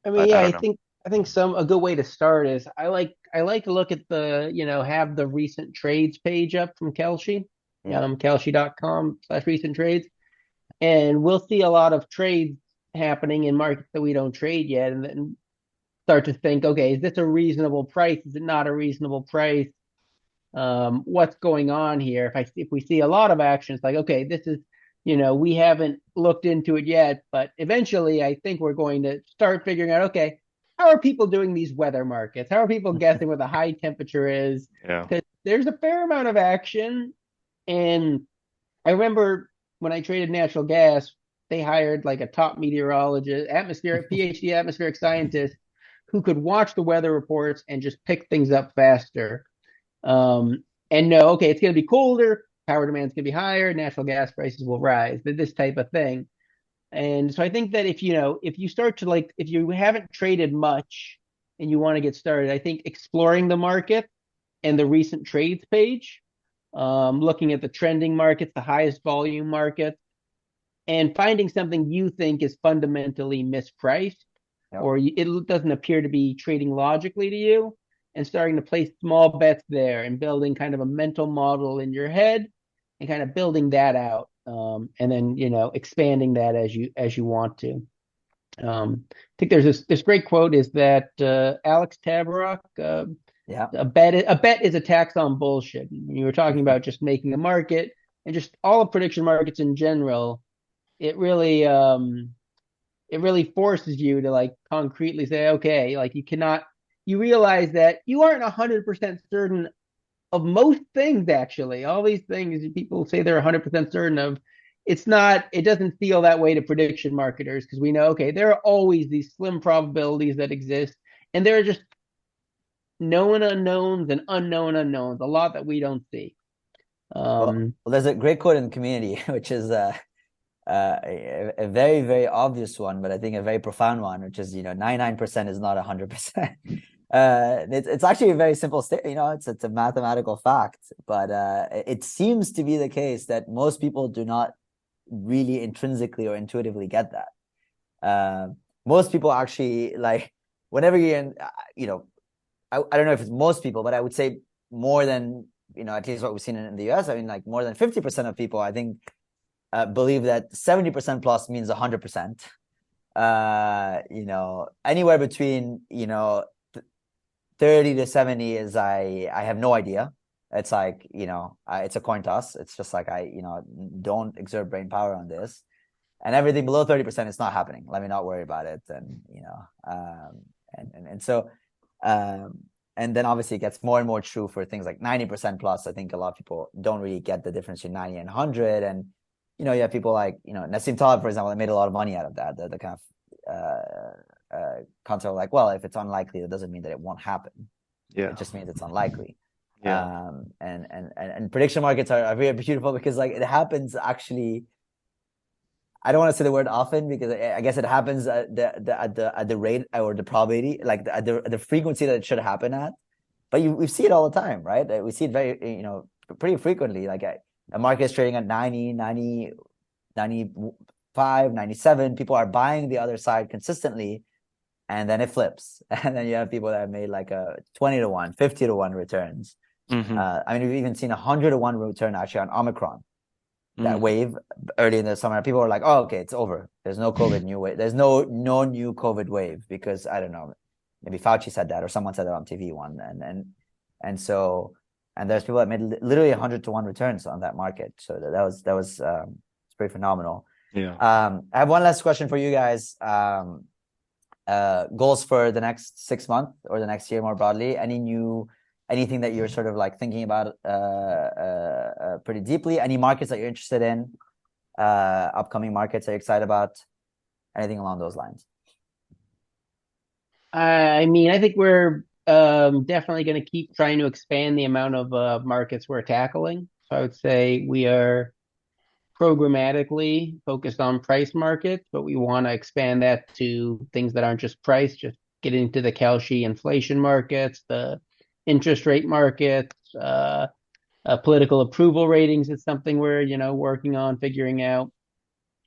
I mean, but I yeah, don't know. I think some a good way to start is I like to look at have the recent trades page up from Kalshi, yeah, Kalshi.com/recent trades. And we'll see a lot of trades happening in markets that we don't trade yet, and then start to think, okay, is this a reasonable price? Is it not a reasonable price? What's going on here? If we see a lot of action, it's like, okay, this is, we haven't looked into it yet, but eventually I think we're going to start figuring out, okay, how are people doing these weather markets? How are people guessing what the high temperature is? Yeah. Because there's a fair amount of action. And I remember when I traded natural gas, they hired like a top meteorologist, atmospheric PhD atmospheric scientist who could watch the weather reports and just pick things up faster. And know, okay, it's going to be colder, power demand's going to be higher, natural gas prices will rise, this type of thing. And so I think that if you start to like, if you haven't traded much and you want to get started, I think exploring the market and the recent trades page, looking at the trending markets, the highest volume markets, and finding something you think is fundamentally mispriced Yep. or it doesn't appear to be trading logically to you, and starting to place small bets there and building kind of a mental model in your head and kind of building that out, and then expanding that as you want to. I think there's this great quote is that Alex Tabarrok, Yeah. a bet is a tax on bullshit. You were talking about just making a market and just all of prediction markets in general. It really forces you to like concretely say, okay, like you realize that you aren't 100% certain of most things, actually. All these things people say they're 100% certain of. It doesn't feel that way to prediction marketers because we know, okay, there are always these slim probabilities that exist, and there are just known unknowns and unknown unknowns, a lot that we don't see. Well, there's a great quote in the community, which is a very, very obvious one, but I think a very profound one, which is, 99% is not 100%. It's actually a very simple statement, it's a mathematical fact, but it seems to be the case that most people do not really intrinsically or intuitively get that. Most people actually, like, whenever you're in, I don't know if it's most people, but I would say more than, at least what we've seen in the US, I mean, like more than 50% of people, I think, believe that 70% plus means 100%. Anywhere between, 30 to 70 is I have no idea. It's like, it's a coin toss. It's just like don't exert brain power on this. And everything below 30% is not happening. Let me not worry about it. And, and so, and then obviously it gets more and more true for things like 90% plus. I think a lot of people don't really get the difference between 90 and 100. And, you have people like, Nassim Taleb, for example, that made a lot of money out of that. The kind of concept of like, well, if it's unlikely, that doesn't mean that it won't happen. Yeah. It just means it's unlikely. Yeah. And prediction markets are very beautiful because like it happens actually. I don't want to say the word often because I guess it happens at the rate or the probability, like at the frequency that it should happen at. But we see it all the time, right? We see it very, pretty frequently. Like a market is trading at 90, 90, 95, 97. People are buying the other side consistently, and then it flips. And then you have people that have made like a 20 to 1, 50 to 1 returns. Mm-hmm. I mean, we've even seen 100 to 1 return actually on Omicron. That wave early in the summer, people were like, "Oh, okay, it's over. There's no COVID new wave. There's no new COVID wave because I don't know, maybe Fauci said that or someone said that on TV one, and so there's people that made literally 100 to 1 returns on that market. So that was it's pretty phenomenal. Yeah. I have one last question for you guys. Goals for the next 6 months or the next year more broadly. Anything that you're sort of like thinking about pretty deeply? Any markets that you're interested in? Upcoming markets are you excited about? Anything along those lines? I mean, I think we're definitely going to keep trying to expand the amount of markets we're tackling. So I would say we are programmatically focused on price markets, but we want to expand that to things that aren't just price, just get into the Kalshi inflation markets, the interest rate markets, political approval ratings is something we're, working on figuring out.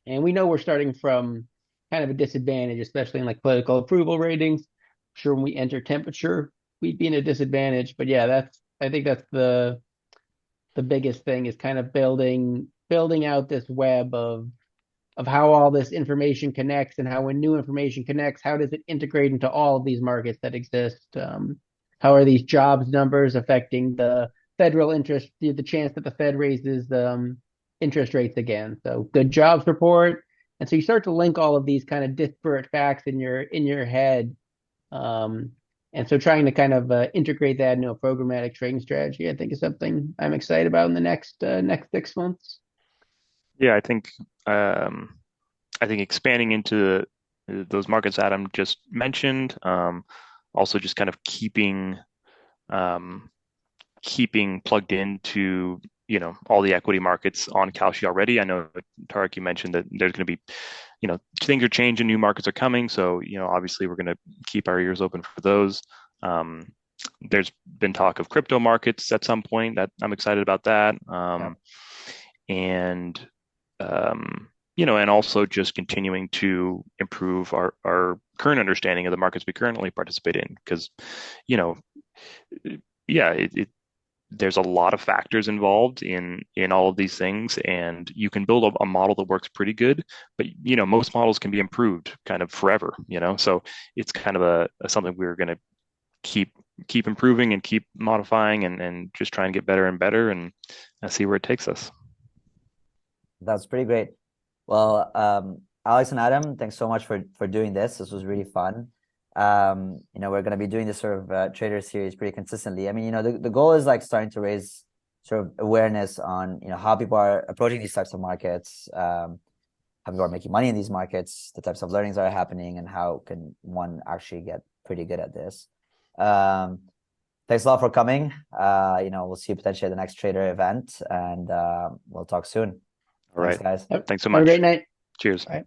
And we know we're starting from kind of a disadvantage, especially in like political approval ratings. I'm sure when we enter temperature, we'd be in a disadvantage. But yeah, I think that's the biggest thing is kind of building out this web of how all this information connects and how when new information connects, how does it integrate into all of these markets that exist? How are these jobs numbers affecting the federal interest, the chance that the Fed raises the interest rates again? So good jobs report. And so you start to link all of these kind of disparate facts in your head. And so trying to kind of integrate that into a programmatic trading strategy, I think is something I'm excited about in the next 6 months. Yeah, I think I think expanding into those markets Adam just mentioned, also just kind of um, keeping plugged into all the equity markets on Kalshi already. I know Tarek, you mentioned that there's going to be things are changing, new markets are coming, so obviously we're going to keep our ears open for those. There's been talk of crypto markets at some point that I'm excited about that. And and also just continuing to improve our current understanding of the markets we currently participate in, because yeah, there's a lot of factors involved in all of these things, and you can build a model that works pretty good, but most models can be improved kind of forever, so it's kind of a something we're going to keep improving and keep modifying, and just try and get better and better, and see where it takes us. That's pretty great. Well, Alex and Adam, thanks so much for doing this. This was really fun. We're going to be doing this sort of trader series pretty consistently. I mean, the goal is like starting to raise sort of awareness on, how people are approaching these types of markets, how people are making money in these markets, the types of learnings that are happening, and how can one actually get pretty good at this. Thanks a lot for coming. We'll see you potentially at the next trader event, and we'll talk soon. All right. Thanks, guys. Thanks so much. Have a great night. Cheers. Bye.